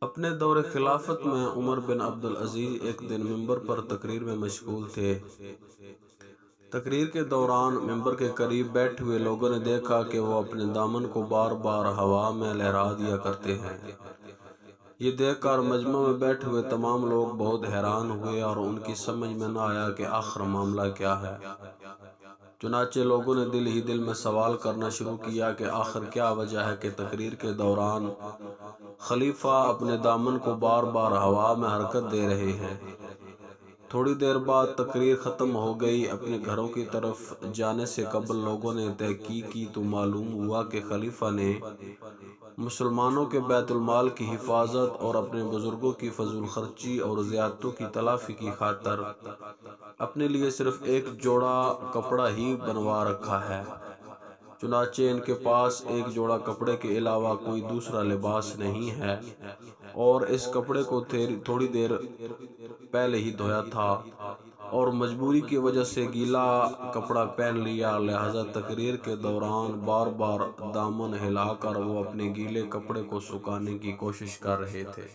اپنے دور خلافت میں عمر بن عبدالعزیز ایک دن ممبر پر تقریر میں مشغول تھے۔ تقریر کے دوران ممبر کے قریب بیٹھے ہوئے لوگوں نے دیکھا کہ وہ اپنے دامن کو بار بار ہوا میں لہرا دیا کرتے ہیں۔ یہ دیکھ کر مجمع میں بیٹھے ہوئے تمام لوگ بہت حیران ہوئے اور ان کی سمجھ میں نہ آیا کہ آخر معاملہ کیا ہے۔ چنانچہ لوگوں نے دل ہی دل میں سوال کرنا شروع کیا کہ آخر کیا وجہ ہے کہ تقریر کے دوران خلیفہ اپنے دامن کو بار بار ہوا میں حرکت دے رہے ہیں۔ تھوڑی دیر بعد تقریر ختم ہو گئی۔ اپنے گھروں کی طرف جانے سے قبل لوگوں نے تحقیق کی تو معلوم ہوا کہ خلیفہ نے مسلمانوں کے بیت المال کی حفاظت اور اپنے بزرگوں کی فضول خرچی اور زیادتیوں کی تلافی کی خاطر اپنے لیے صرف ایک جوڑا کپڑا ہی بنوا رکھا ہے۔ چنانچہ ان کے پاس ایک جوڑا کپڑے کے علاوہ کوئی دوسرا لباس نہیں ہے اور اس کپڑے کو تھوڑی دیر پہلے ہی دھویا تھا اور مجبوری کی وجہ سے گیلا کپڑا پہن لیا، لہذا تقریر کے دوران بار بار دامن ہلا کر وہ اپنے گیلے کپڑے کو سکھانے کی کوشش کر رہے تھے۔